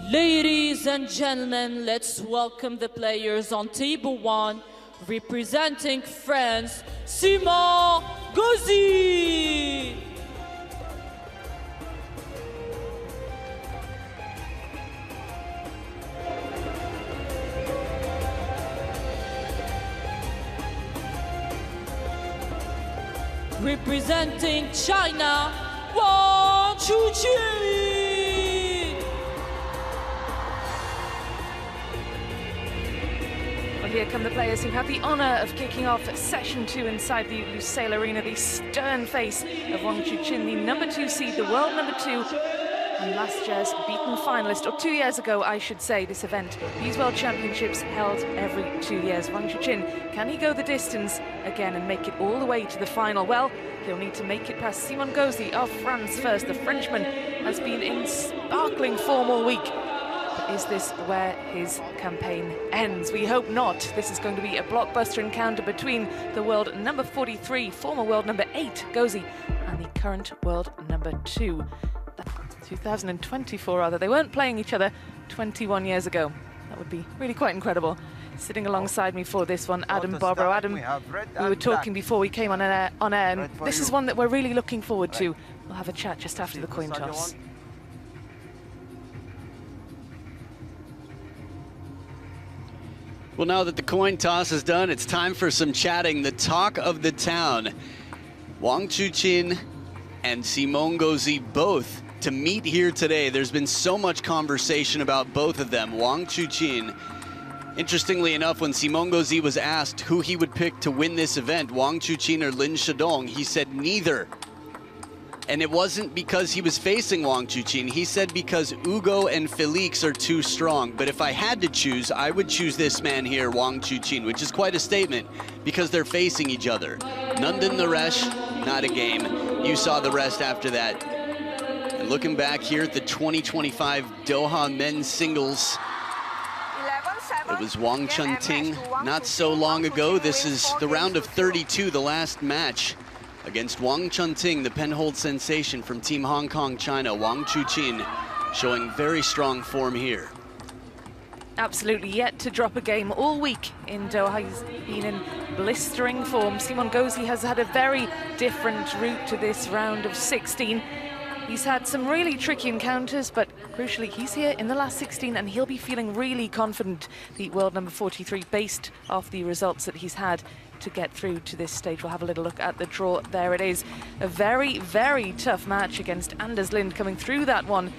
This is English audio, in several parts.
Ladies and gentlemen, let's welcome the players on table 1, representing France, Simon Gauzy. Representing China, Wang. Well, here come the players who have the honour of kicking off session 2 inside the Lusail Arena. The stern face of Wang Chuqin, the #2 seed, the world #2, and last year's beaten finalist, or 2 years ago, I should say, this event. These World Championships held every 2 years. Wang Chuqin, can he go the distance again and make it all the way to the final? Well, he'll need to make it past Simon Gauzy of France first. The Frenchman has been in sparkling form all week. But is this where his campaign ends? We hope not. This is going to be a blockbuster encounter between the world #43, former world #8, Gauzy, and the current world #2. 2024, rather. They weren't playing each other 21 years ago. That would be really quite incredible. Sitting alongside me for this one, Adam Barbaro. Adam, we were talking before we came on air, and this is one that we're really looking forward to. We'll have a chat just after the coin toss. Well, now that the coin toss is done, it's time for some chatting. The talk of the town, Wang Chuqin and Simon Gauzy both to meet here today. There's been so much conversation about both of them. Wang Chuqin, interestingly enough, when Simon Gauzy was asked who he would pick to win this event, Wang Chuqin or Lin Shidong, he said neither. And it wasn't because he was facing Wang Chuqin. He said because Ugo and Felix are too strong. But if I had to choose, I would choose this man here, Wang Chuqin, which is quite a statement because they're facing each other. Nandan Naresh, not a game. You saw the rest after that. And looking back here at the 2025 Doha men's singles, it was Wang Chunting not so long ago. This is the round of 32, the last match against Wang Chunting, the penhold sensation from Team Hong Kong, China. Wang Chuqin showing very strong form here. Absolutely, yet to drop a game all week in Doha. He's been in blistering form. Simon Gauzy has had a very different route to this round of 16. He's had some really tricky encounters, but crucially, he's here in the last 16 and he'll be feeling really confident, the world #43, based off the results that he's had to get through to this stage. We'll have a little look at the draw. There it is. A very, very tough match against Anders Lind, coming through that one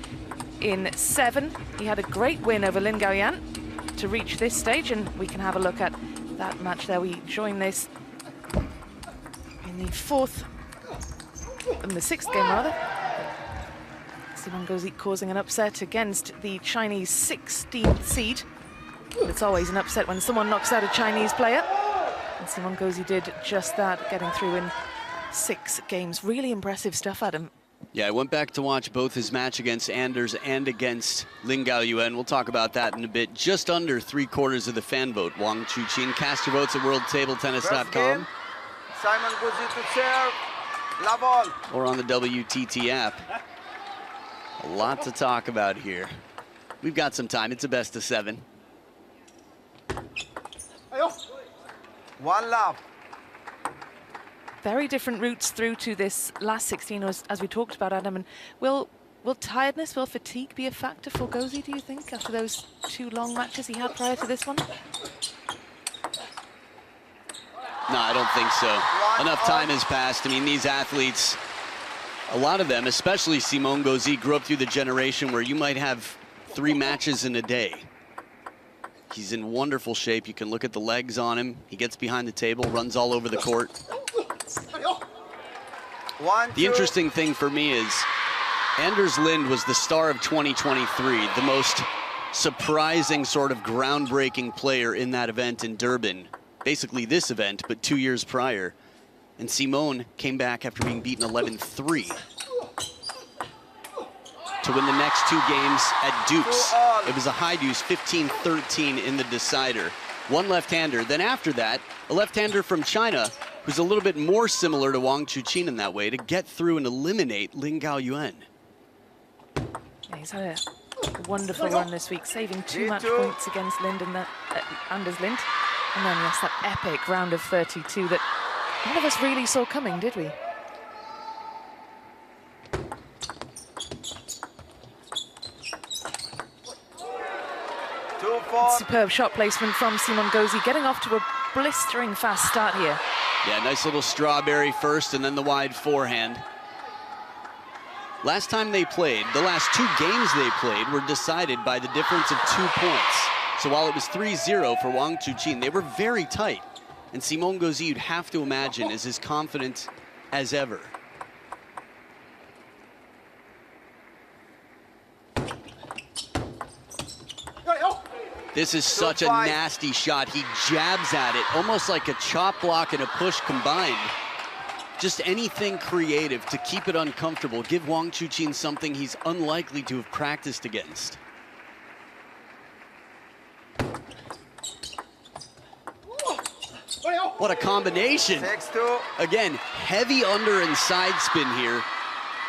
in 7. He had a great win over Lin Gaoyan to reach this stage, and we can have a look at that match there. We join this in the 6th game rather. Simon Gauzy causing an upset against the Chinese 16th seed. It's always an upset when someone knocks out a Chinese player. And Simon Gauzy did just that, getting through in 6 games. Really impressive stuff, Adam. Yeah, I went back to watch both his match against Anders and against Lin Gaoyuan. We'll talk about that in a bit. Just under 3/4 of the fan vote. Wang Chuqin. Cast your votes at worldtabletennis.com. Simon Gauzy to serve. La ball. Or on the WTT app. A lot to talk about here. We've got some time. It's a best of 7. 1 love. Very different routes through to this last 16, as we talked about, Adam. And will tiredness, will fatigue be a factor for Gauzy, do you think, after those 2 long matches he had prior to this one? No, I don't think so. Enough time has passed. I mean, these athletes, a lot of them, especially Simon Gauzy, grew up through the generation where you might have 3 matches in a day. He's in wonderful shape. You can look at the legs on him. He gets behind the table, runs all over the court. The interesting thing for me is Anders Lind was the star of 2023, the most surprising sort of groundbreaking player in that event in Durban. Basically this event, but 2 years prior. And Simone came back after being beaten 11-3 to win the next 2 games at deuce. It was a high deuce, 15-13 in the decider. 1 left-hander. Then after that, a left-hander from China, who's a little bit more similar to Wang Chuqin in that way, to get through and eliminate Lin Gaoyuan. Yeah, he's had Wonderful run this week, saving 2 match points against Anders Lind. And then, yes, that epic round of 32 that none of us really saw coming, did we? Superb shot placement from Simon Gauzy, getting off to a blistering fast start here. Yeah, nice little strawberry first and then the wide forehand. Last time they played, the last 2 games they played were decided by the difference of 2 points. So while it was 3-0 for Wang Chuqin, they were very tight. And Simon Gauzy, you'd have to imagine, is as confident as ever. This is such a nasty shot. He jabs at it, almost like a chop block and a push combined. Just anything creative to keep it uncomfortable. Give Wang Chuqin something he's unlikely to have practiced against. What a combination. Again, heavy under and side spin here.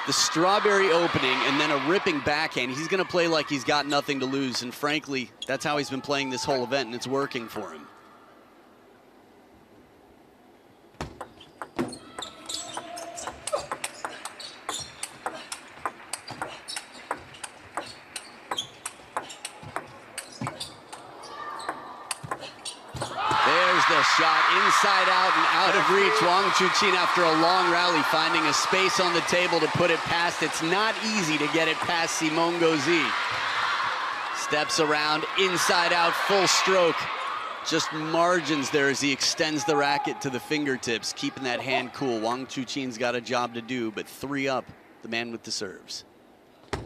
The strawberry opening and then a ripping backhand. He's going to play like he's got nothing to lose. And frankly, that's how he's been playing this whole event, and it's working for him. The shot inside out and out of reach. Wang Chuqin, after a long rally, finding a space on the table to put it past. It's not easy to get it past Simon Gauzy. Steps around, inside out, full stroke. Just margins there as he extends the racket to the fingertips, keeping that hand cool. Wang Chuqin's got a job to do, but 3 up, the man with the serves. 4-6.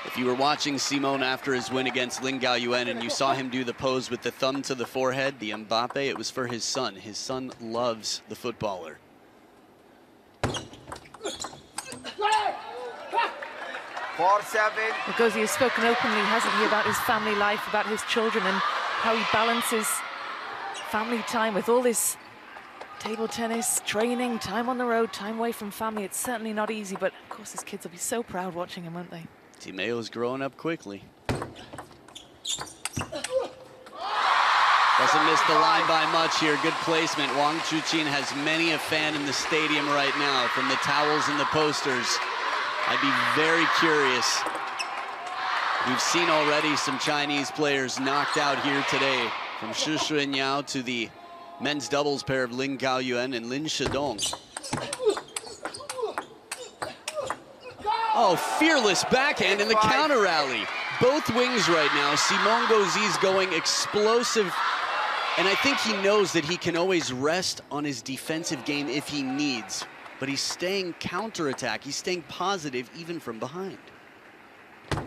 If you were watching Simon after his win against Lin Gaoyuan and you saw him do the pose with the thumb to the forehead, the Mbappe, it was for his son. His son loves the footballer. 4-7. Gauzy has spoken openly, hasn't he, about his family life, about his children, and how he balances family time with all this table tennis, training, time on the road, time away from family. It's certainly not easy, but of course his kids will be so proud watching him, won't they? Timeo's growing up quickly. Doesn't miss the line by much here. Good placement. Wang Chuqin has many a fan in the stadium right now, from the towels and the posters. I'd be very curious. We've seen already some Chinese players knocked out here today, from Shi Xuanyao to the men's doubles pair of Lin Gaoyuan and Lin Shidong. Oh, fearless backhand in the counter rally. Both wings right now. Simon Gauzy's going explosive. And I think he knows that he can always rest on his defensive game if he needs. But he's staying counterattack. He's staying positive even from behind. 6-8.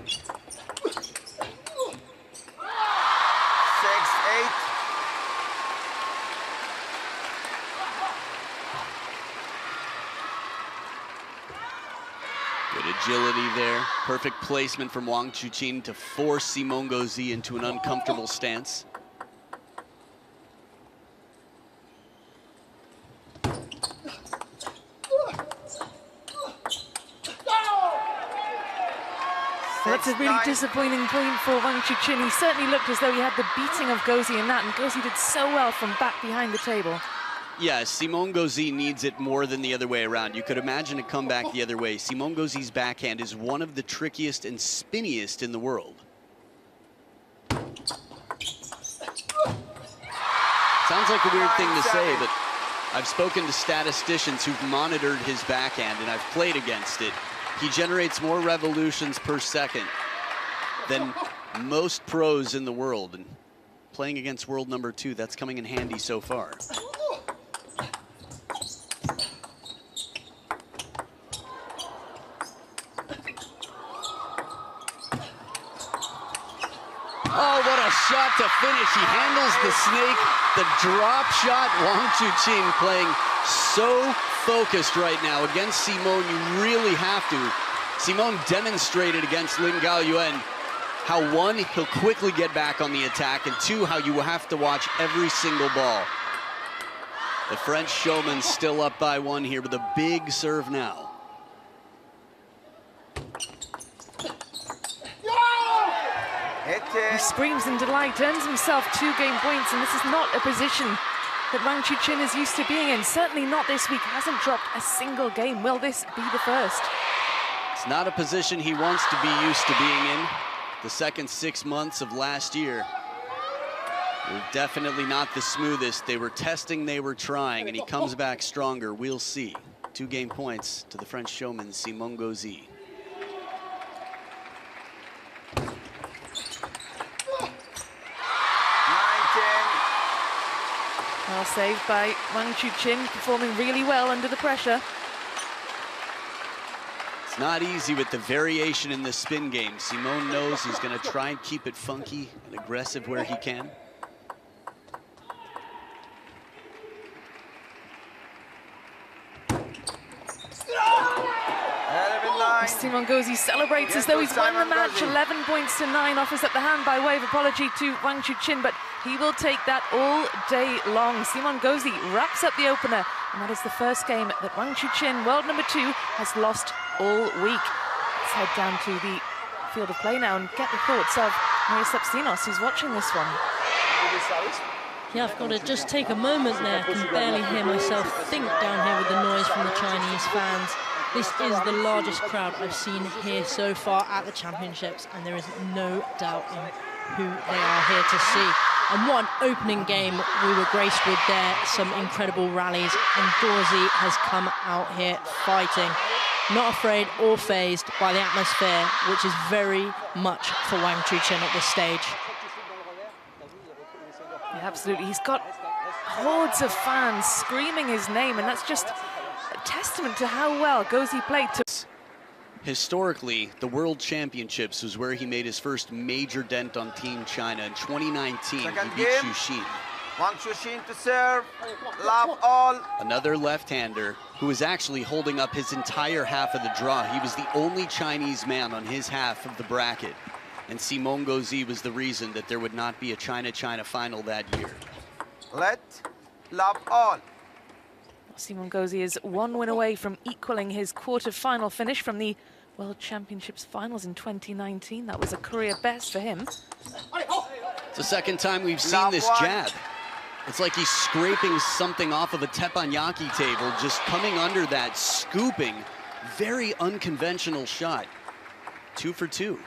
Good agility there. Perfect placement from Wang Chuqin to force Simon Gauzy into an uncomfortable stance. That's a really disappointing point for Wang Chuqin. He certainly looked as though he had the beating of Gauzy in that, and Gauzy did so well from back behind the table. Yeah, Simon Gauzy needs it more than the other way around. You could imagine a comeback the other way. Simon Gauzy's backhand is one of the trickiest and spinniest in the world. Sounds like a weird thing to say, but I've spoken to statisticians who've monitored his backhand, and I've played against it. He generates more revolutions per second than most pros in the world. And playing against world number 2, that's coming in handy so far. Oh, what a shot to finish. He handles the snake, the drop shot. Wang Chuqin playing so focused right now. Against Simon, you really have to. Simon demonstrated against Lin Gaoyuan how, 1, he'll quickly get back on the attack, and 2, how you have to watch every single ball. The French showman still up by 1 here with a big serve now. He screams in delight, earns himself 2 game points, and this is not a position that Wang Chuqin is used to being in. Certainly not this week, hasn't dropped a single game. Will this be the first? It's not a position he wants to be used to being in. The second 6 months of last year were definitely not the smoothest. They were testing, they were trying, and he comes back stronger. We'll see. 2 game points to the French showman, Simon Gauzy. Well saved by Wang Chuqin, performing really well under the pressure. It's not easy with the variation in the spin game. Simon knows he's going to try and keep it funky and aggressive where he can. Simon Gauzy celebrates as though he's won the match. 11 points to 9, offers up the hand by way of apology to Wang Chuqin, but he will take that all day long. Simon Gauzy wraps up the opener, and that is the first game that Wang Chuqin, world number 2, has lost all week. Let's head down to the field of play now and get the thoughts of Maria Sepsinos, who's watching this one. Yeah, I've got to just take a moment there. I can barely hear myself think down here with the noise from the Chinese fans. This is the largest crowd I've seen here so far at the championships, and there is no doubt in who they are here to see. And what an opening game we were graced with there. Some incredible rallies, and Gauzy has come out here fighting. Not afraid or phased by the atmosphere, which is very much for Wang Chuqin at this stage. Yeah, absolutely. He's got hordes of fans screaming his name, and that's just a testament to how well Gauzy played. Historically, the World Championships was where he made his first major dent on Team China. In 2019, Second he beat game. Chuqin. Wang Chuqin to serve. Love all. Another left-hander who was actually holding up his entire half of the draw. He was the only Chinese man on his half of the bracket. And Simon Gauzy was the reason that there would not be a China-China final that year. Let love all. Simon Gauzy is 1 win away from equaling his quarter-final finish from the World Championships finals in 2019. That was a career best for him. It's the second time we've seen this jab. It's like he's scraping something off of a teppanyaki table, just coming under that, scooping. Very unconventional shot. 2 for 2.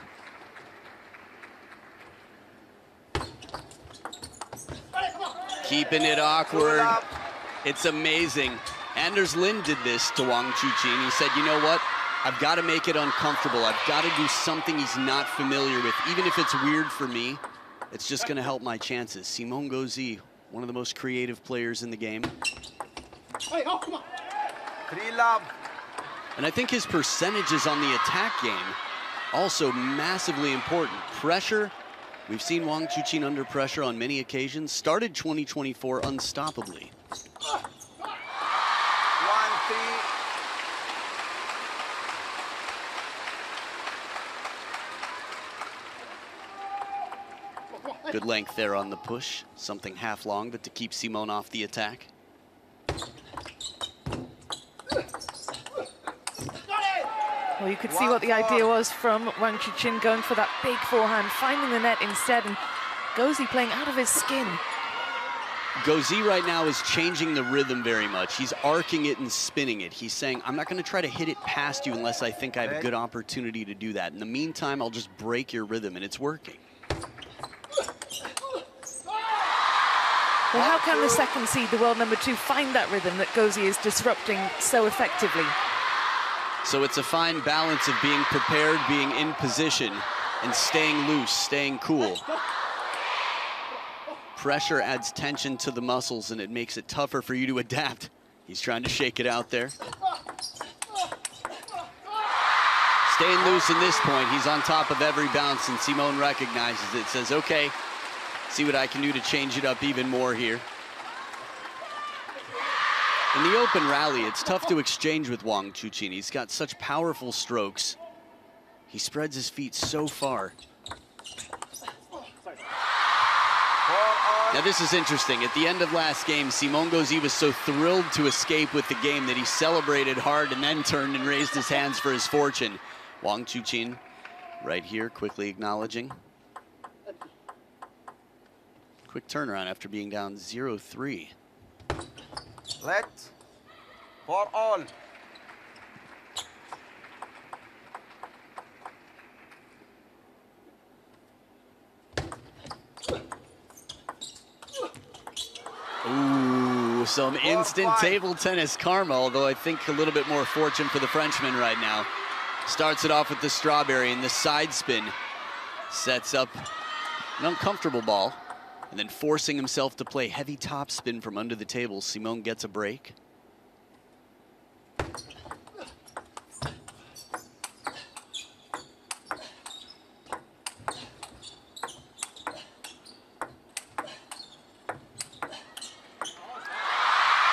Keeping it awkward. It's amazing. Anders Lind did this to Wang Chuqin. He said, you know what? I've got to make it uncomfortable. I've got to do something he's not familiar with. Even if it's weird for me, it's just going to help my chances. Simon Gauzy, one of the most creative players in the game. Three love. And I think his percentages on the attack game also massively important. Pressure. We've seen Wang Chuqin under pressure on many occasions. Started 2024 unstoppably. 1-3. Good length there on the push. Something half long, but to keep Simon off the attack. Well, you could see what the idea was from Wang Chuqin, going for that big forehand, finding the net instead, and Gauzy playing out of his skin. Gauzy right now is changing the rhythm very much. He's arcing it and spinning it. He's saying, I'm not going to try to hit it past you unless I think I have a good opportunity to do that. In the meantime, I'll just break your rhythm, and it's working. Well, how can the second seed, the world number 2, find that rhythm that Gauzy is disrupting so effectively? So it's a fine balance of being prepared, being in position, and staying loose, staying cool. Pressure adds tension to the muscles, and it makes it tougher for you to adapt. He's trying to shake it out there. Staying loose in this point. He's on top of every bounce, and Simon recognizes it, says, okay, see what I can do to change it up even more here. In the open rally, it's tough to exchange with Wang Chuqin. He's got such powerful strokes. He spreads his feet so far. 4 all. Now this is interesting. At the end of last game, Simon Gauzy was so thrilled to escape with the game that he celebrated hard and then turned and raised his hands for his fortune. Wang Chuqin right here, quickly acknowledging. Quick turnaround after being down 0-3. Let for all. Ooh, some instant table tennis karma, although I think a little bit more fortune for the Frenchman right now. Starts it off with the strawberry and the side spin. Sets up an uncomfortable ball, and then forcing himself to play heavy top spin from under the table. Simon gets a break.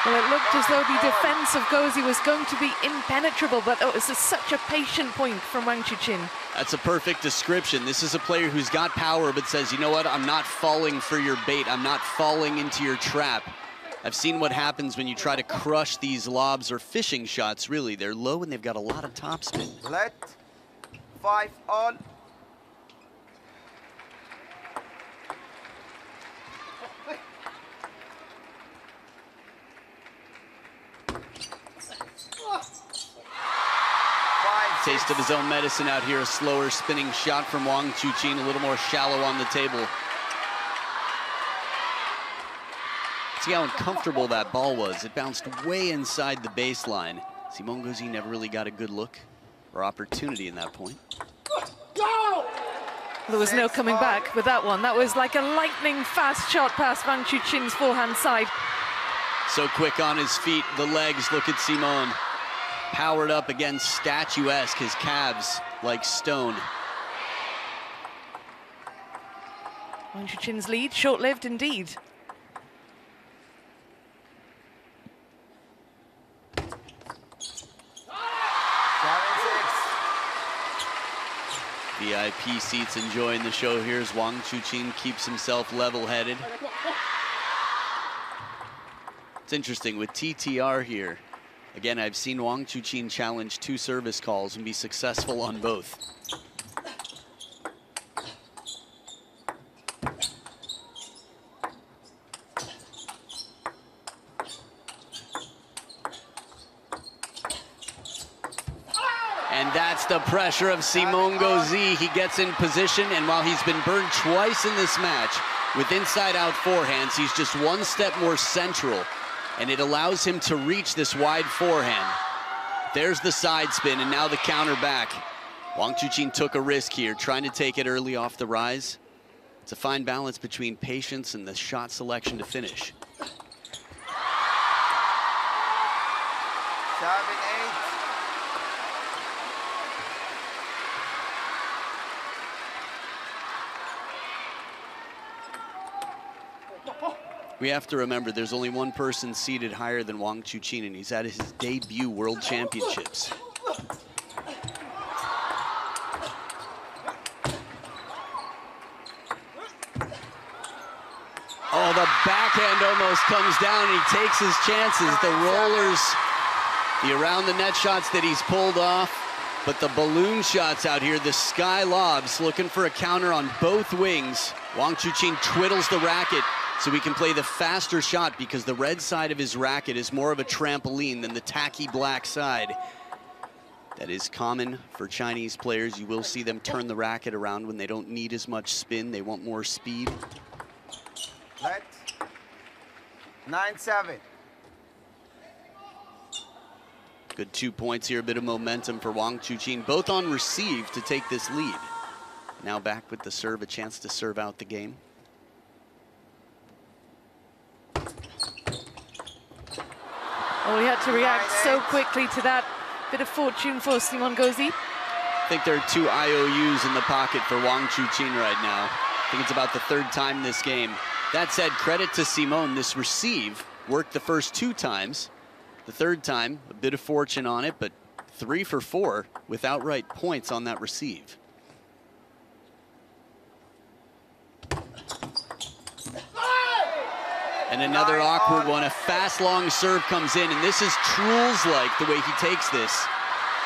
Well, it looked as though the defense of Gauzy was going to be impenetrable, but it was such a patient point from Wang Chuqin. That's a perfect description. This is a player who's got power but says, you know what, I'm not falling for your bait. I'm not falling into your trap. I've seen what happens when you try to crush these lobs or fishing shots, really. They're low and they've got a lot of topspin. Let 5 all. Taste of his own medicine out here. A slower spinning shot from Wang Chuqin, a little more shallow on the table. See how uncomfortable that ball was. It bounced way inside the baseline. Simon Gauzy never really got a good look or opportunity in that point. There was no coming back with that one. That was like a lightning fast shot past Wang Chuqin's forehand side. So quick on his feet, the legs. Look at Simon. Powered up again, statuesque, his calves like stone. Wang Chuqin's lead, short-lived indeed. VIP seats enjoying the show here as Wang Chuqin keeps himself level-headed. It's interesting with TTR here. Again, I've seen Wang Chuqin challenge 2 service calls and be successful on both. And that's the pressure of Simon Gauzy. He gets in position, and while he's been burned twice in this match with inside-out forehands, he's just one step more central. And it allows him to reach this wide forehand. There's the side spin, and now the counter back. Wang Chuqin took a risk here, trying to take it early off the rise. It's a fine balance between patience and the shot selection to finish. 7-8. We have to remember there's only one person seated higher than Wang Chuqin, and he's at his debut World Championships. Oh, the backhand almost comes down, and he takes his chances. The rollers, the around the net shots that he's pulled off, but the balloon shots out here, the sky lobs, looking for a counter on both wings. Wang Chuqin twiddles the racket so he can play the faster shot, because the red side of his racket is more of a trampoline than the tacky black side. That is common for Chinese players. You will see them turn the racket around when they don't need as much spin. They want more speed. Let 9-7. Good 2 points here, a bit of momentum for Wang Chuqin, both on receive to take this lead. Now back with the serve, a chance to serve out the game. Oh, he had to react so quickly to that bit of fortune for Simon Gauzy. I think there are 2 IOUs in the pocket for Wang Chuqin right now. I think it's about the 3rd time this game. That said, credit to Simon. This receive worked the first 2 times. The 3rd time, a bit of fortune on it, but 3 for 4 with outright points on that receive. And another awkward one. A fast, long serve comes in, and this is Truls-like the way he takes this.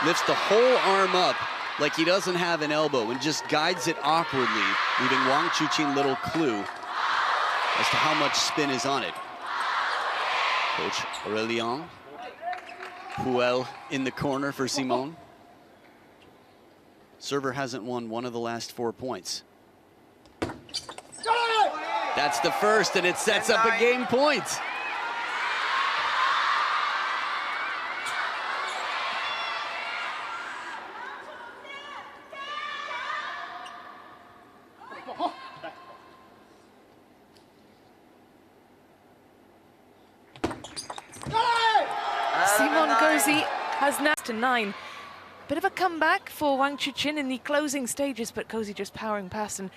Lifts the whole arm up like he doesn't have an elbow and just guides it awkwardly, leaving Wang Chuqin little clue as to how much spin is on it. Coach Aurélien Puel in the corner for Simon. Server hasn't won one of the last 4 points. That's the first, and it sets up a game point. Simon Gauzy has now to 9. Bit of a comeback for Wang Chuqin in the closing stages, but Gauzy just powering past, and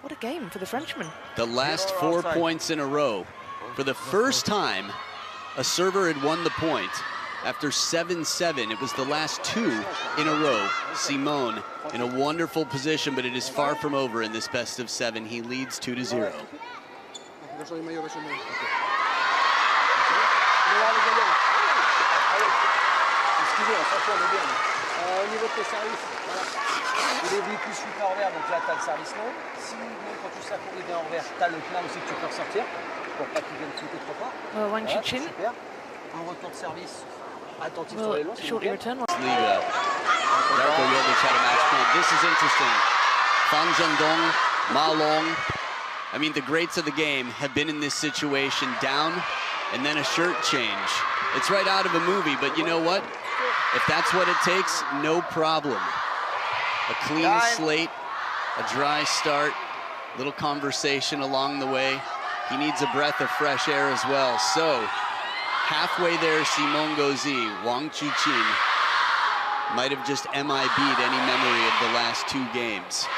what a game for the Frenchman. The last 4 points in a row. For the first time, a server had won the point. After 7-7, it was the last 2 in a row. Simon in a wonderful position, but it is far from over in this best of 7. He leads 2-0. Au niveau de tes services, voilà. Il est venu plus super envers, donc là tu as le service long. Si même quand tu sais qu'il vient envers, tu as le plein aussi que tu peux ressortir pour pas qu'il vienne shooter trop fort. Wang Chuqin. Super. Un retour de service attentif sur les longs. Shortly return. Darko Jovic had a match point. This is interesting. Fan Zhendong, Ma Long. I mean, the greats of the game have been in this situation, down and then a shirt change. It's right out of a movie, but you know what? If that's what it takes, no problem. A clean slate, a dry start, little conversation along the way. He needs a breath of fresh air as well. So, halfway there, Simon Gauzy, Wang Chuqin might have just MIB'd any memory of the last 2 games.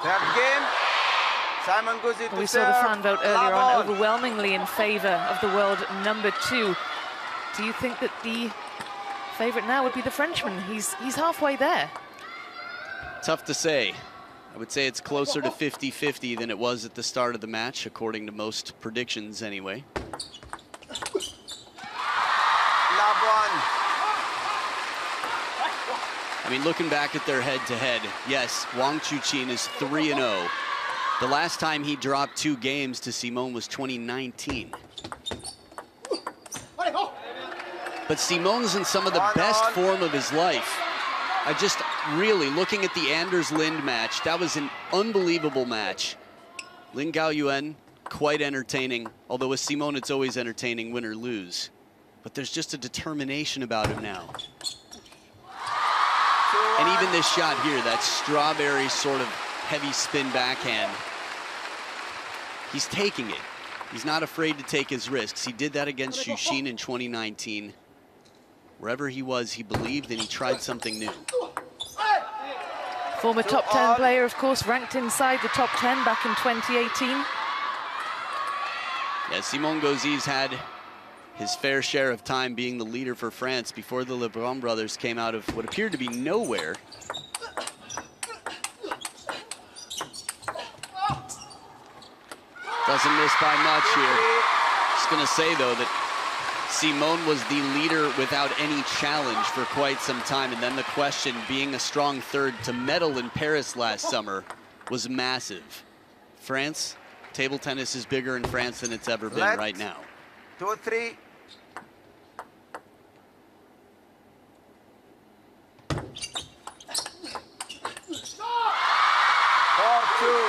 Third game. Simon Gauzy to We saw the fan vote earlier on, Lavon. overwhelmingly in favor of the world number 2. Do you think that the favorite now would be the Frenchman? He's halfway there. Tough to say. I would say it's closer to 50-50 than it was at the start of the match, according to most predictions anyway. Lavon. I mean, looking back at their head-to-head, yes, Wang Chuqin is 3-0. The last time he dropped 2 games to Simon was 2019. But Simon's in some of the best form of his life. I just really, looking at the Anders Lind match, that was an unbelievable match. Lin Gaoyuan, quite entertaining, although with Simon it's always entertaining, win or lose. But there's just a determination about him now. And even this shot here, that strawberry sort of heavy spin backhand, he's taking it. He's not afraid to take his risks. He did that against Chuqin in 2019. Wherever he was, he believed and he tried something new. Former top 10 player, of course, ranked inside the top 10 back in 2018. Yeah, Simon Gauzy's had his fair share of time being the leader for France before the Lebrun brothers came out of what appeared to be nowhere. Doesn't miss by much here. Just gonna say though that Simon was the leader without any challenge for quite some time, and then the question, being a strong third to medal in Paris last summer, was massive. France, table tennis is bigger in France than it's ever been right now. 2-3.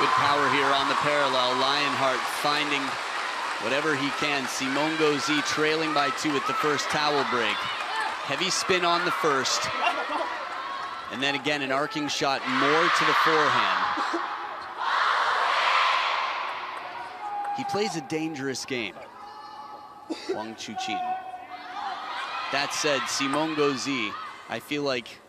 Good power here on the parallel. Lionheart finding whatever he can. Simon Gauzy trailing by 2 at the first towel break. Heavy spin on the first. And then again, an arcing shot more to the forehand. He plays a dangerous game, Wang Chuqin. That said, Simon Gauzy, I feel like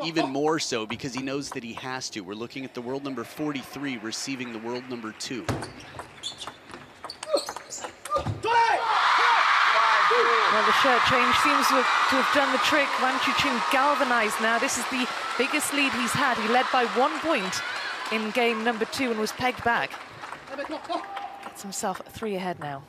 even more so because he knows that he has to. We're looking at the world number 43 receiving the world number 2. Well, the shirt change seems to have done the trick. Wang Chuqin galvanized now. This is the biggest lead he's had. He led by 1 point in game number 2 and was pegged back. Gets himself 3 ahead now.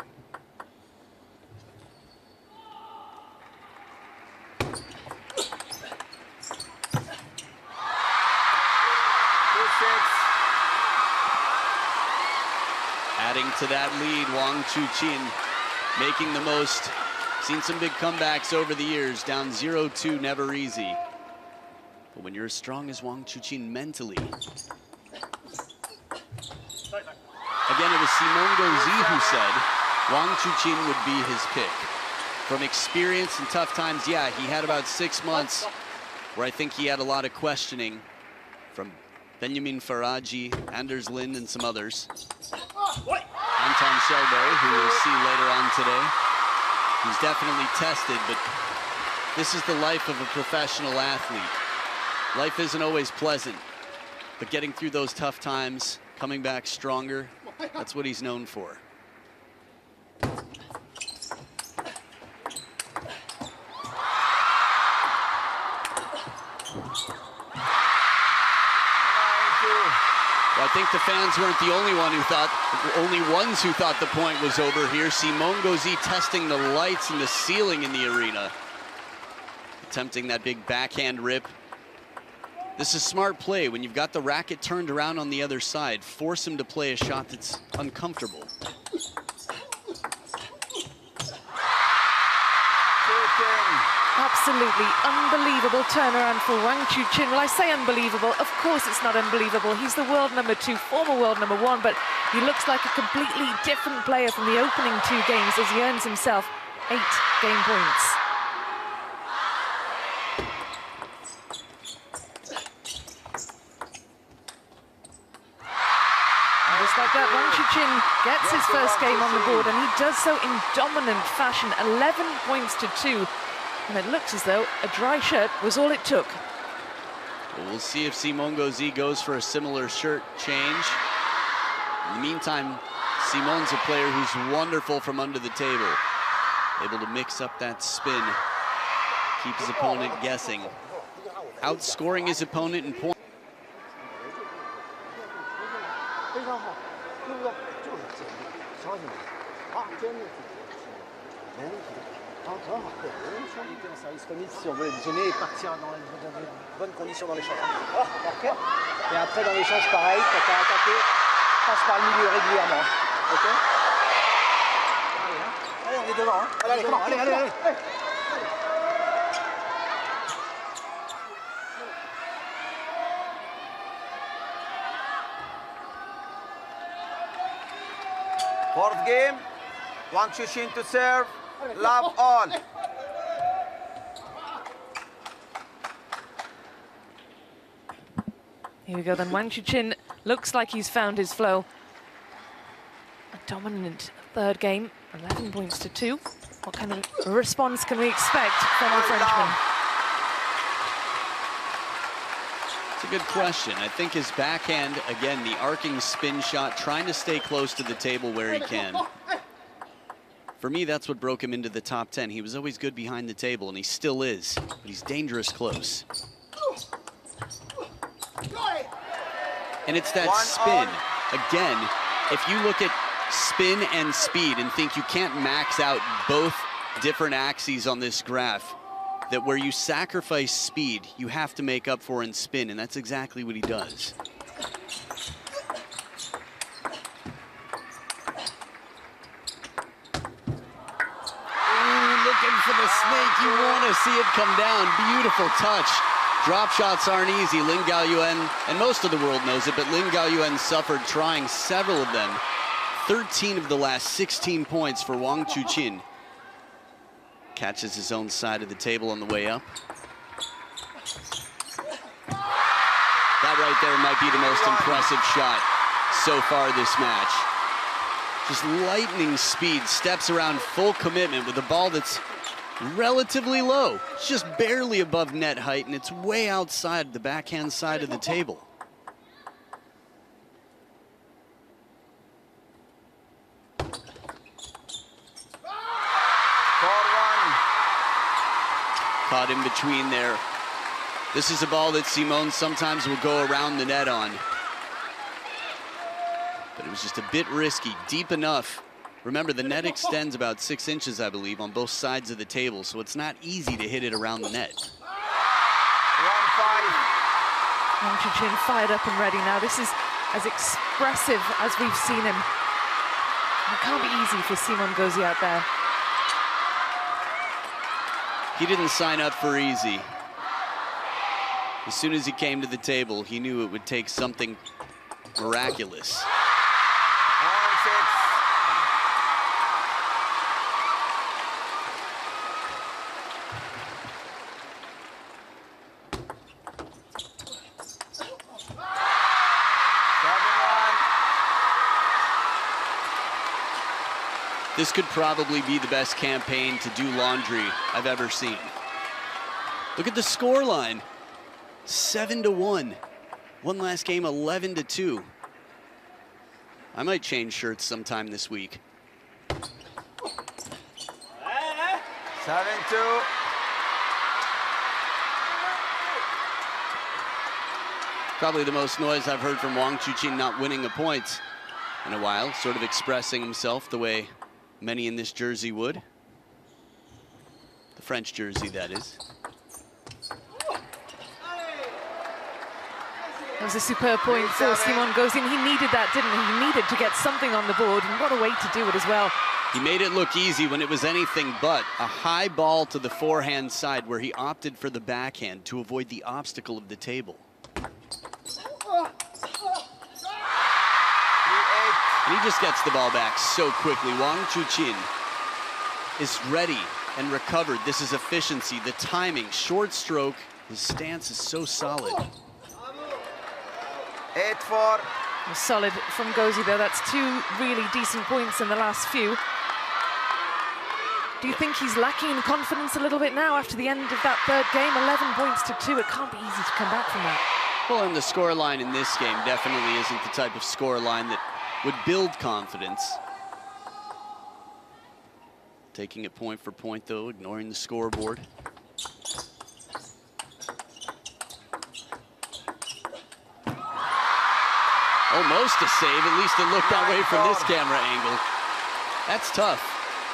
Adding to that lead, Wang Chuqin making the most. Seen some big comebacks over the years, down 0-2, never easy. But when you're as strong as Wang Chuqin mentally. Again, it was Simone Gauzy who said Wang Chuqin would be his pick. From experience and tough times, yeah, he had about 6 months where I think he had a lot of questioning from Benjamin Faraji, Anders Lind, and some others. Anton Shelby, who we'll see later on today. He's definitely tested, but this is the life of a professional athlete. Life isn't always pleasant, but getting through those tough times, coming back stronger, that's what he's known for. Well, I think the fans weren't the only ones who thought the point was over here. Simone Gauzy testing the lights and the ceiling in the arena. Attempting that big backhand rip. This is smart play. When you've got the racket turned around on the other side, force him to play a shot that's uncomfortable. Absolutely unbelievable turnaround for Wang Chuqin. Well, I say unbelievable. Of course it's not unbelievable. He's the world #2, former world #1, but he looks like a completely different player from the opening 2 games as he earns himself 8 game points. And just like that, Wang Chuqin gets his first game on the board, and he does so in dominant fashion, 11 points to 2. And it looks as though a dry shirt was all it took. Well, we'll see if Simone Gauzy goes for a similar shirt change. In the meantime, Simone's a player who's wonderful from under the table. Able to mix up that spin, keep his opponent guessing. Outscoring his opponent in points. Un service remise si on veut donner et partir dans les bonnes conditions dans l'échange. Okay. Et après dans l'échange pareil, quand tu as attaqué, passe par le milieu régulièrement. Ok. Allez, hein. Allez, on est devant. Hein. Allez, comment? Allez, allez, allez. Fourth game, Wang Chuqin to serve, love all. Here we go then, Wang Chuqin looks like he's found his flow. A dominant 3rd game, 11 points to 2. What kind of response can we expect from the Frenchman? It's a good question. I think his backhand, again, the arcing spin shot, trying to stay close to the table where he can. For me, that's what broke him into the top 10. He was always good behind the table, and he still is, but he's dangerous close. And it's that spin. Again, if you look at spin and speed and think you can't max out both different axes on this graph, that where you sacrifice speed, you have to make up for in spin, and that's exactly what he does. Ooh, looking for the snake. You want to see it come down. Beautiful touch. Drop shots aren't easy. Lin Gaoyuan, and most of the world knows it, but Lin Gaoyuan suffered trying several of them. 13 of the last 16 points for Wang Chuqin. Catches his own side of the table on the way up. That right there might be the most impressive shot so far this match. Just lightning speed, steps around full commitment with a ball that's relatively low. It's just barely above net height, and it's way outside the backhand side of the table. Caught in between there. This is a ball that Simone sometimes will go around the net on. but it was just a bit risky, deep enough. Remember, the net extends about 6 inches, I believe, on both sides of the table, so it's not easy to hit it around the net. 1-5. Wang Chuqin fired up and ready now. This is as expressive as we've seen him. It can't be easy for Simon Gauzy out there. He didn't sign up for easy. As soon as he came to the table, he knew it would take something miraculous. 7-1. This could probably be the best campaign to do laundry I've ever seen. Look at the score line. 7-1. One last game, 11-2. I might change shirts sometime this week. 7-2. Probably the most noise I've heard from Wang Chuqin not winning a point in a while, sort of expressing himself the way many in this jersey would. The French jersey, that is. That was a superb point for Simon Gauzy. He needed that, didn't he? He needed to get something on the board, and what a way to do it as well. He made it look easy when it was anything but. A high ball to the forehand side where he opted for the backhand to avoid the obstacle of the table. 3-8. And he just gets the ball back so quickly. Wang Chuqin is ready and recovered. This is efficiency, the timing, short stroke. His stance is so solid. 8-4. Solid from Gauzy though. That's 2 really decent points in the last few. Do you think he's lacking in confidence a little bit now after the end of that third game? 11 points to 2. It can't be easy to come back from that. Well, and the score line in this game definitely isn't the type of score line that would build confidence. Taking it point for point though, ignoring the scoreboard. Almost a save, at least it looked that way from this camera angle. That's tough.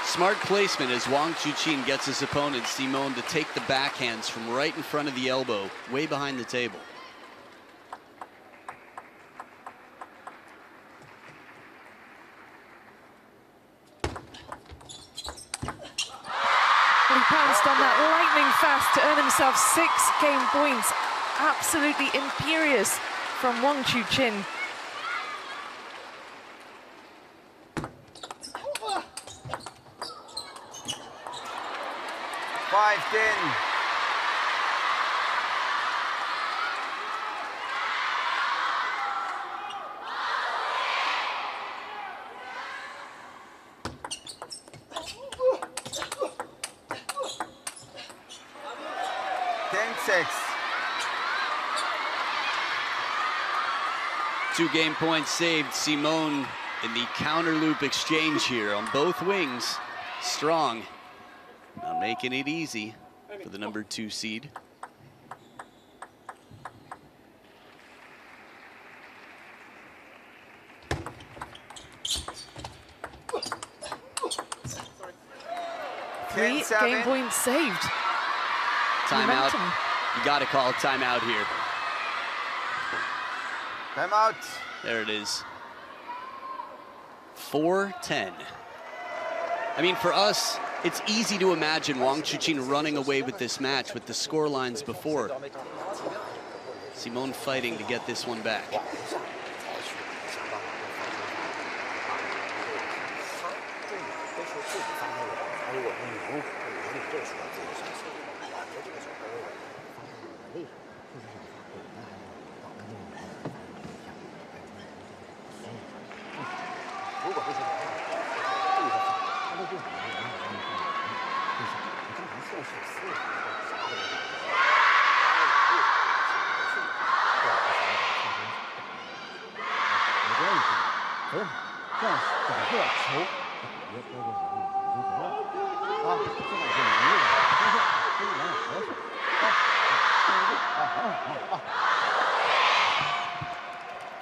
Smart placement as Wang Chuqin gets his opponent, Simon, to take the backhands from right in front of the elbow, way behind the table. He pounced on that lightning fast to earn himself 6 game points. Absolutely imperious from Wang Chuqin. Two game points saved. Simon in the counter loop exchange here on both wings. Strong, not making it easy for the number 2 seed. Three game points saved. Timeout. Momentum. You got to call a timeout here. Timeout. There it is. 4-10. I mean, for us, it's easy to imagine Wang Chuqin running away with this match with the score lines before. Simon fighting to get this one back.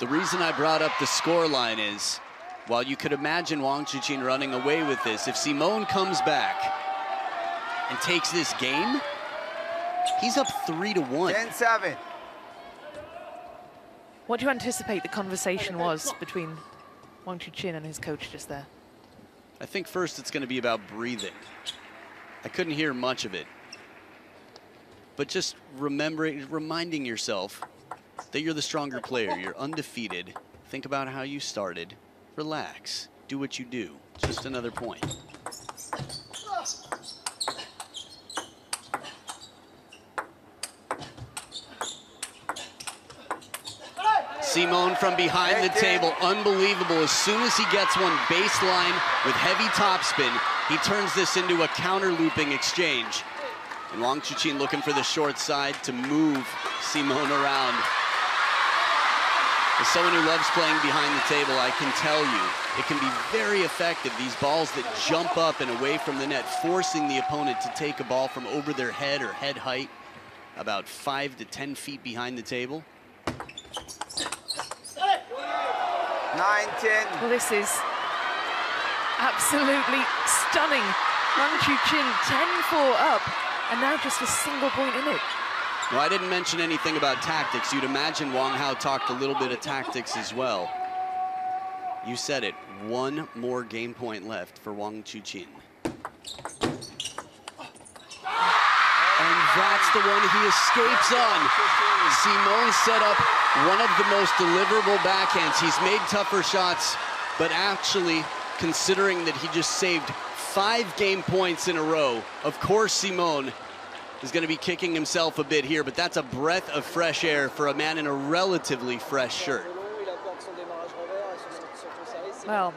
The reason I brought up the score line is, while you could imagine Wang Chuqin running away with this, if Simone comes back and takes this game, he's up 3-1. 10-7. What do you anticipate the conversation was between Wang Chuqin and his coach just there? I think first it's going to be about breathing. I couldn't hear much of it. But just reminding yourself that you're the stronger player. You're undefeated. Think about how you started. Relax. Do what you do. Just another point. Simone from behind the table, unbelievable. As soon as he gets one baseline with heavy topspin, he turns this into a counter looping exchange. And Wang Chuqin looking for the short side to move Simone around. As someone who loves playing behind the table, I can tell you, it can be very effective. These balls that jump up and away from the net, forcing the opponent to take a ball from over their head or head height, about 5 to 10 feet behind the table. 9-10. Well, this is absolutely stunning. Wang Chuqin 10-4 up, and now just a single point in it. Well, I didn't mention anything about tactics. You'd imagine Wang Hao talked a little bit of tactics as well. You said it, one more game point left for Wang Chuqin. And that's the one he escapes on. Simone set up one of the most deliverable backhands. He's made tougher shots, but actually, considering that he just saved 5 game points in a row, of course Simone is going to be kicking himself a bit here, but that's a breath of fresh air for a man in a relatively fresh shirt. Well,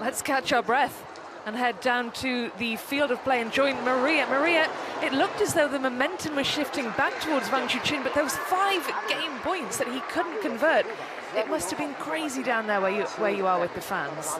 let's catch our breath and head down to the field of play and join Maria. Maria, it looked as though the momentum was shifting back towards Wang Chuqin, but those 5 game points that he couldn't convert, it must have been crazy down there where you are with the fans.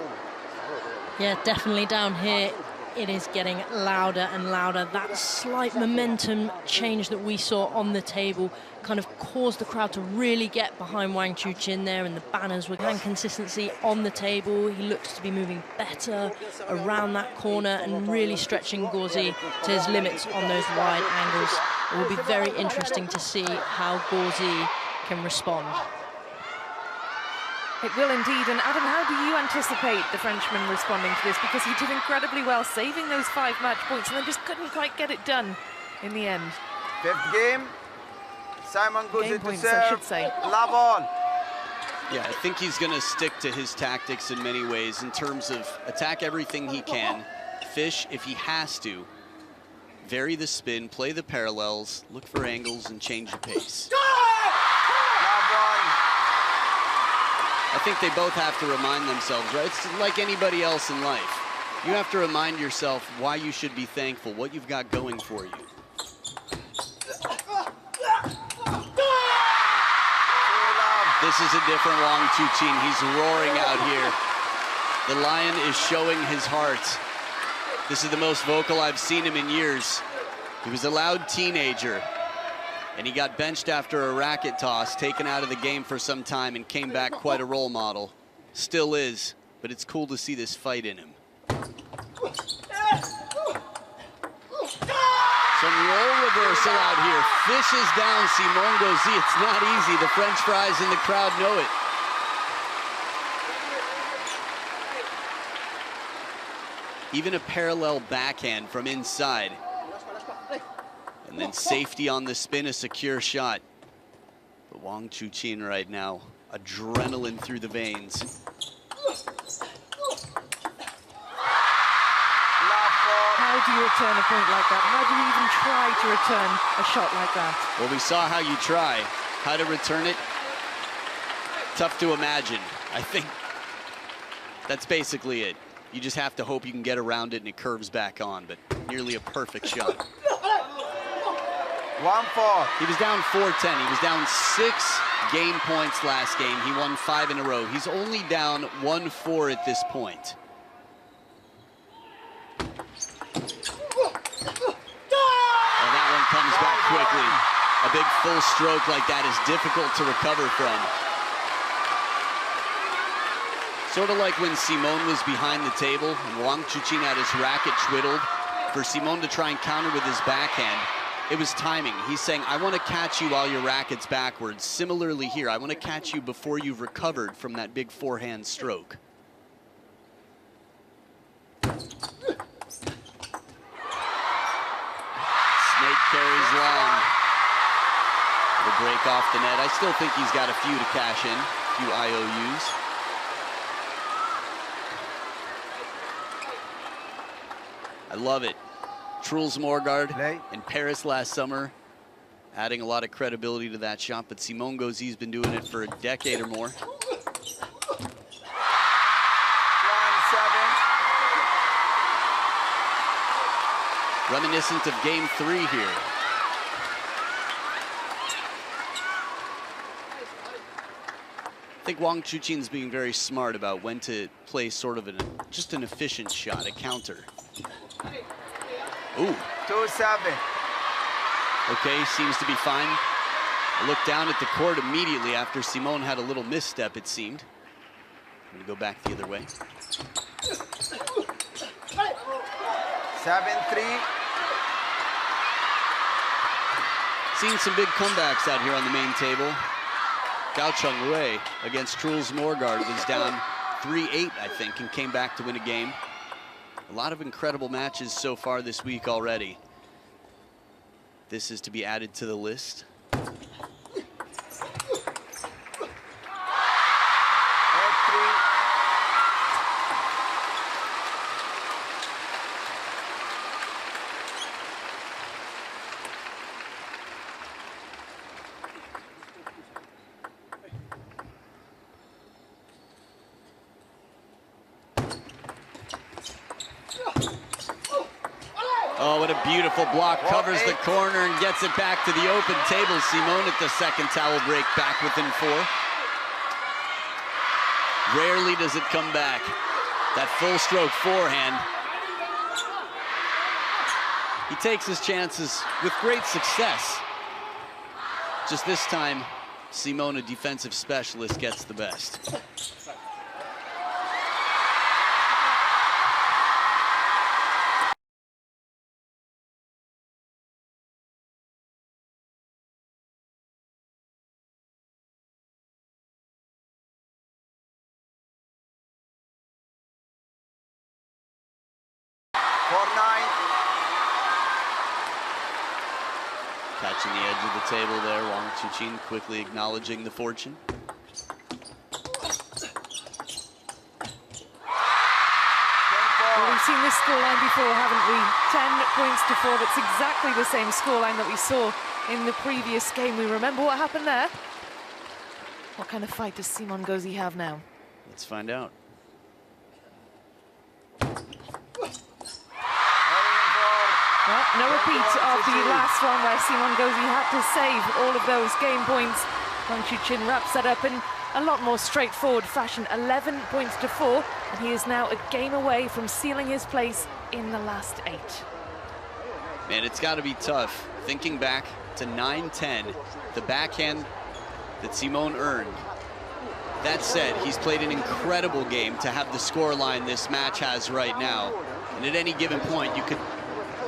Yeah, definitely down here. It is getting louder and louder. That slight momentum change that we saw on the table kind of caused the crowd to really get behind Wang Chuqin there, and the banners were and consistency on the table. He looks to be moving better around that corner and really stretching Gauzy to his limits on those wide angles. It will be very interesting to see how Gauzy can respond. It will indeed. And Adam, how do you anticipate the Frenchman responding to this? Because he did incredibly well, saving those 5 match points, and then just couldn't quite get it done in the end. 5th game. Simon Gauzy to points, serve. I should say. Love on. Yeah, I think he's going to stick to his tactics in many ways in terms of attack everything he can, fish if he has to, vary the spin, play the parallels, look for angles, and change the pace. I think they both have to remind themselves, right? It's like anybody else in life. You have to remind yourself why you should be thankful, what you've got going for you. This is a different Wang Chuqin. He's roaring out here. The lion is showing his heart. This is the most vocal I've seen him in years. He was a loud teenager, and he got benched after a racket toss, taken out of the game for some time, and came back quite a role model. Still is, but it's cool to see this fight in him. Some role reversal out here. Fishes down Simone Gauzy. It's not easy. The French fries in the crowd know it. Even a parallel backhand from inside. And then safety on the spin, a secure shot. But Wang Chuqin right now, adrenaline through the veins. How do you return a point like that? How do you even try to return a shot like that? Well, we saw how you try. How to return it, tough to imagine. I think that's basically it. You just have to hope you can get around it and it curves back on, but nearly a perfect shot. 1-4. He was down 4-10. He was down 6 game points last game. He won 5 in a row. He's only down 1-4 at this point. Oh, that one comes back quickly. A big full stroke like that is difficult to recover from. Sort of like when Simone was behind the table and Wang Chuqin had his racket twiddled. For Simone to try and counter with his backhand, it was timing. He's saying, I want to catch you while your racket's backwards. Similarly here, I want to catch you before you've recovered from that big forehand stroke. Snake carries long. The break off the net. I still think he's got a few to cash in, a few IOUs. I love it. Truls Morgaard in Paris last summer, adding a lot of credibility to that shot, but Simone Gauzy's been doing it for a decade or more. 1-7. Reminiscent of game 3 here. I think Wang Chuqin's being very smart about when to play sort of just an efficient shot, a counter. Ooh. 2-7. Okay, seems to be fine. I looked down at the court immediately after Simone had a little misstep, it seemed. I'm gonna go back the other way. 7-3. Seen some big comebacks out here on the main table. Gao Chengwei against Truls Morgaard was down 3-8, I think, and came back to win a game. A lot of incredible matches so far this week already. This is to be added to the list. Oh, what a beautiful block. Covers the corner and gets it back to the open table. Simone at the second towel break, back within 4. Rarely does it come back. That full stroke forehand. He takes his chances with great success. Just this time, Simone, a defensive specialist, gets the best. Catching the edge of the table there, Wang Chuqin quickly acknowledging the fortune. Well, we've seen this scoreline before, haven't we? 10-4. That's exactly the same scoreline that we saw in the previous game. We remember what happened there. What kind of fight does Simone Gauzy have now? Let's find out. Well, no repeat of the last one where Simone Gauzy had to save all of those game points. Wang Chuqin wraps that up in a lot more straightforward fashion, 11-4, and he is now a game away from sealing his place in the last 8. Man, it's got to be tough. Thinking back to 9-10, the backhand that Simone earned. That said, he's played an incredible game to have the scoreline this match has right now. And at any given point, you could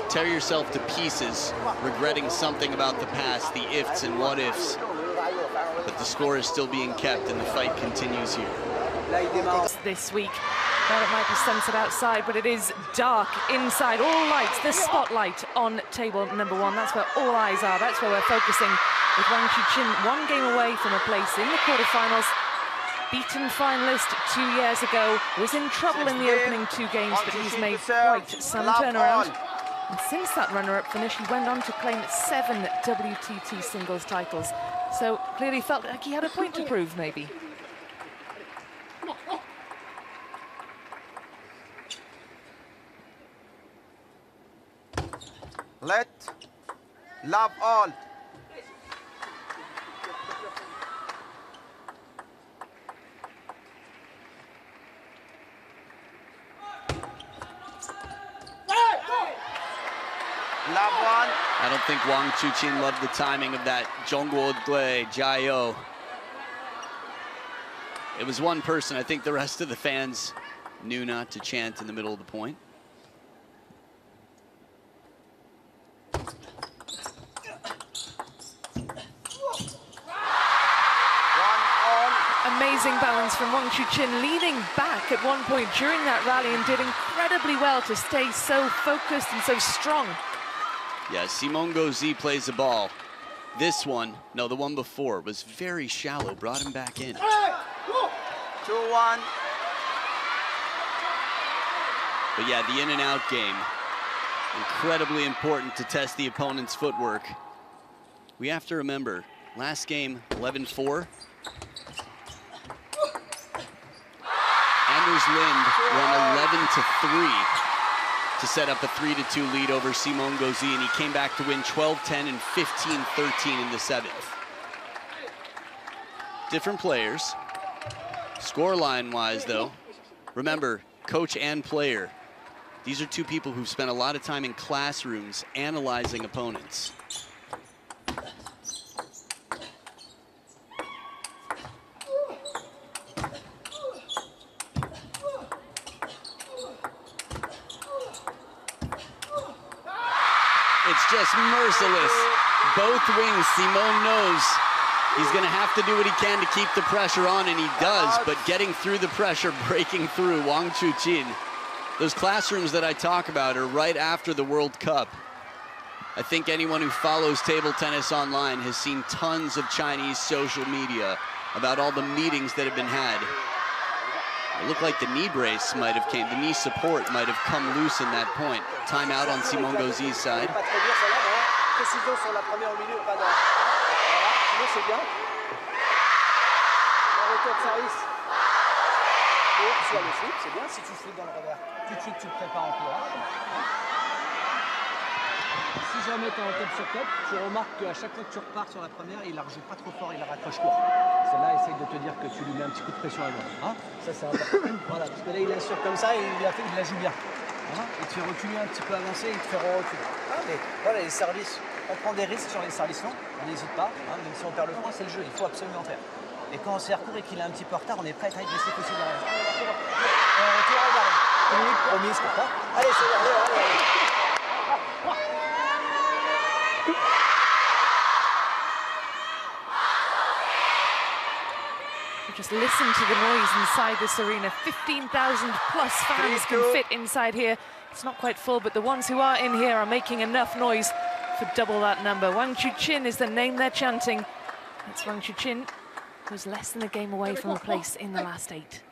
tear yourself to pieces, regretting something about the past, the ifs and what ifs. But the score is still being kept and the fight continues here. This week, well, it might be sunset outside, but it is dark inside. All lights, the spotlight on table number 1. That's where all eyes are. That's where we're focusing, with Wang Chuqin 1 game away from a place in the quarterfinals. Beaten finalist 2 years ago, was in trouble in the opening 2 games, but he's made quite some turnaround. And since that runner-up finish, he went on to claim 7 WTT singles titles. So clearly felt like he had a point to prove, maybe. Let love all. I don't think Wang Chuqin loved the timing of that Zhongguo Dui Jiao. It was one person. I think the rest of the fans knew not to chant in the middle of the point. Amazing balance from Wang Chuqin, leaning back at one point during that rally and did incredibly well to stay so focused and so strong. Yeah, Simon Gauzy plays the ball. This one, no, the one before, was very shallow, brought him back in. 2-1. But yeah, the in and out game, incredibly important to test the opponent's footwork. We have to remember, last game, 11-4. Anders Lind won 11-3 to set up a 3-2 lead over Simon Gauzy, and he came back to win 12-10 and 15-13 in the 7th. Different players. Scoreline-wise, though, remember, coach and player. These are two people who've spent a lot of time in classrooms analyzing opponents. It's just merciless. Both wings, Simon knows he's gonna have to do what he can to keep the pressure on, and he does, but getting through the pressure, breaking through, Wang Chuqin. Those classrooms that I talk about are right after the World Cup. I think anyone who follows table tennis online has seen tons of Chinese social media about all the meetings that have been had. It looked like the knee brace might have came, the knee support might have come loose in that point. Timeout on Simon Gauzy's side. Précision sur la première au milieu, pas dans. Voilà, sinon c'est bien. Un retour de service. Et soit le flip, c'est bien. Si tu flippes dans le revers, tout de suite tu le prépares en courant. Si jamais tu es en top sur top, tu remarques qu'à chaque fois que tu repars sur la première, il la rejoue pas trop fort, il la raccroche court. Celle-là, essaye de te dire que tu lui mets un petit coup de pression à l'avant. Hein, ça c'est important. Voilà, parce que là il assure comme ça et il la joue bien. Hein, il te fait reculer un petit peu avancé, il te fait reculer. Ah, mais voilà, les services, on prend des risques sur les services longs, on n'hésite pas, hein, même si on perd le point, c'est le jeu, il faut absolument faire. Et quand on sert court et qu'il est un petit peu en retard, on est prêt à agresser aussi derrière. Et on retourne à l'arrêt. Une minute promise, quoi. Allez, c'est bon, allez. Just listen to the noise inside this arena. 15,000 plus fans can fit inside here. It's not quite full, but the ones who are in here are making enough noise for double that number. Wang Chuqin is the name they're chanting. It's Wang Chuqin, who's less than a game away from a place in the last 8.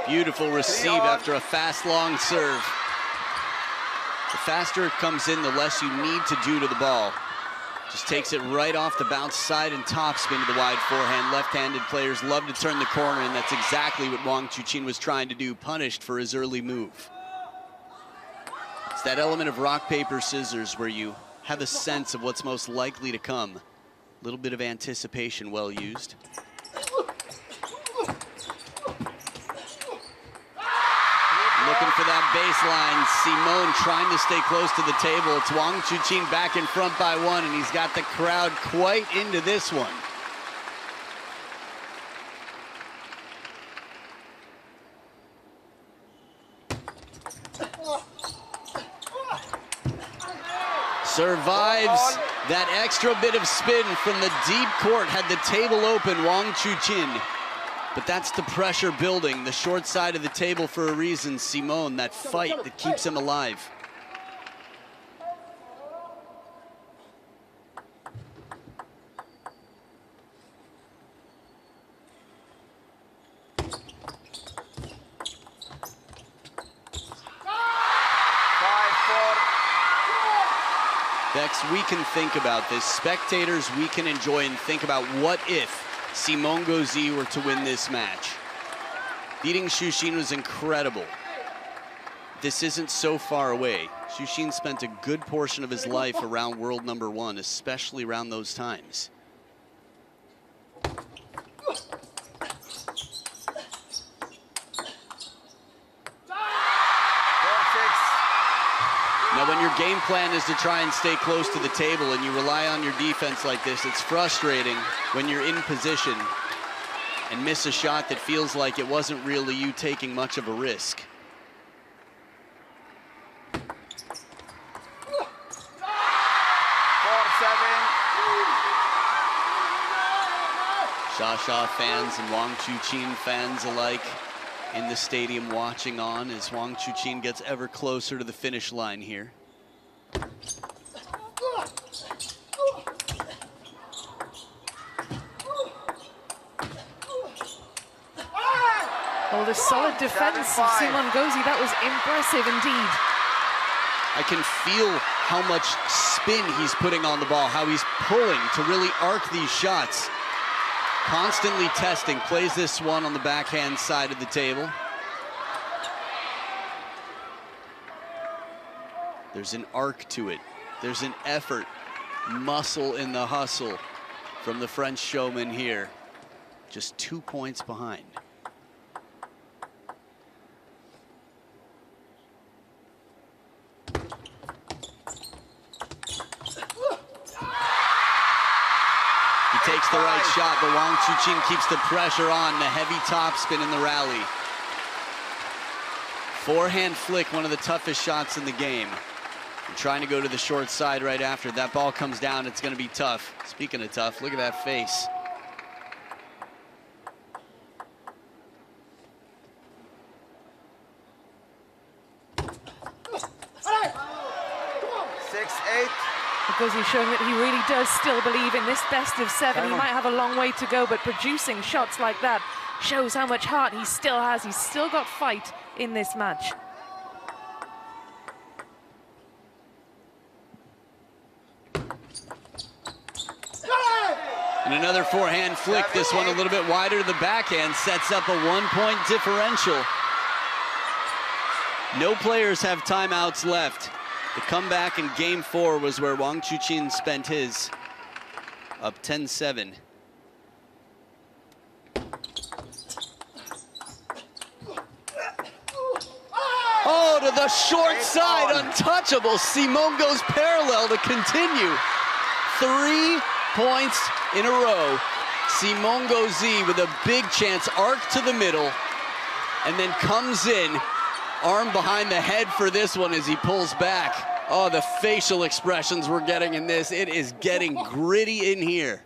Beautiful receive after a fast, long serve. The faster it comes in, the less you need to do to the ball. Just takes it right off the bounce, side and top spin to the wide forehand. Left-handed players love to turn the corner, and that's exactly what Wang Chuqin was trying to do, punished for his early move. It's that element of rock, paper, scissors where you have a sense of what's most likely to come. A little bit of anticipation well used. Looking for that baseline. Simon trying to stay close to the table. It's Wang Chuqin back in front by 1, and he's got the crowd quite into this one. Survives that extra bit of spin from the deep court. Had the table open, Wang Chuqin. But that's the pressure building, the short side of the table for a reason. Simon, that fight that keeps him alive. Bex, we can think about this. Spectators, we can enjoy and think about what if Simon Gauzy were to win this match. Beating Chuqin was incredible. This isn't so far away. Chuqin spent a good portion of his life around world number 1, especially around those times. Now your game plan is to try and stay close to the table and you rely on your defense like this, it's frustrating when you're in position and miss a shot that feels like it wasn't really you taking much of a risk. Sha fans and Wang Chuqin fans alike in the stadium watching on as Wang Chuqin gets ever closer to the finish line here. Oh, the solid defense of Simon Gauzy, that was impressive indeed. I can feel how much spin he's putting on the ball, how he's pulling to really arc these shots. Constantly testing, plays this one on the backhand side of the table. There's an arc to it. There's an effort, muscle in the hustle from the French showman here. Just 2 points behind. Takes the right shot, but Wang Chuqin keeps the pressure on, the heavy topspin in the rally. Forehand flick, one of the toughest shots in the game. And trying to go to the short side right after. That ball comes down, it's gonna be tough. Speaking of tough, look at that face. Because he's showing that he really does still believe in this best of 7. He might have a long way to go, but producing shots like that shows how much heart he still has. He's still got fight in this match. And another forehand flick, this one a little bit wider to the backhand, sets up a 1-point differential. No players have timeouts left. The comeback in game 4 was where Wang Chuqin spent his, up 10-7. Oh, to the short side, untouchable. Simon goes parallel to continue. 3 points in a row. Simon Gauzy with a big chance, arc to the middle, and then comes in. Arm behind the head for this one as he pulls back. Oh, the facial expressions we're getting in this. It is getting gritty in here.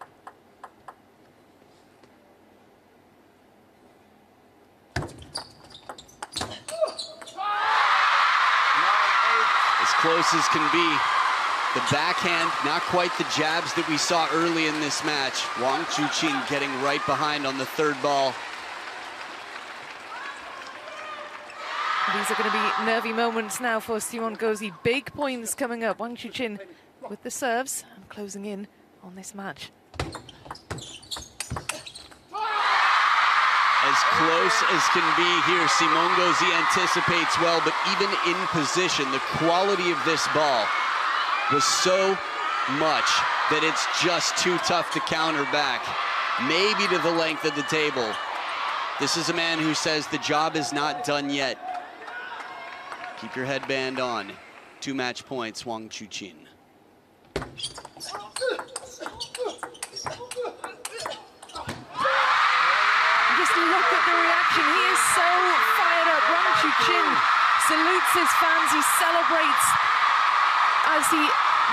As close as can be. The backhand, not quite the jabs that we saw early in this match. Wang Chuqin getting right behind on the third ball. These are going to be nervy moments now for Simon Gauzy. Big points coming up. Wang Chuqin with the serves and closing in on this match. As close as can be here, Simon Gauzy anticipates well, but even in position, the quality of this ball was so much that it's just too tough to counter back. Maybe to the length of the table. This is a man who says the job is not done yet. Keep your headband on. 2 match points, Wang Chuqin. Just look at the reaction. He is so fired up. Wang Chuqin salutes his fans. He celebrates as he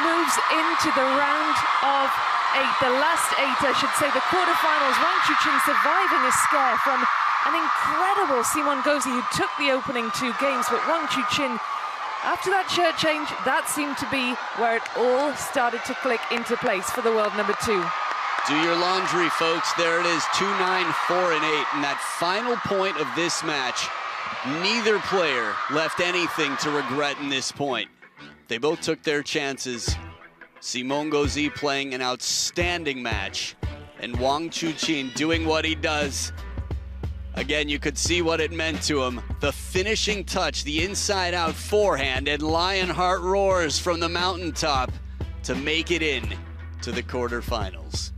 moves into the round of 8. The last 8, I should say, the quarterfinals. Wang Chuqin surviving a scare from an incredible Simon Gauzy who took the opening 2 games, but Wang Chuqin, after that shirt change, that seemed to be where it all started to click into place for the world number 2. Do your laundry, folks. There it is, 2-9, 4-8. And that final point of this match, neither player left anything to regret in this point. They both took their chances. Simon Gauzy playing an outstanding match, and Wang Chuqin doing what he does. Again, you could see what it meant to him. The finishing touch, the inside-out forehand, and Lionheart roars from the mountaintop to make it in to the quarterfinals.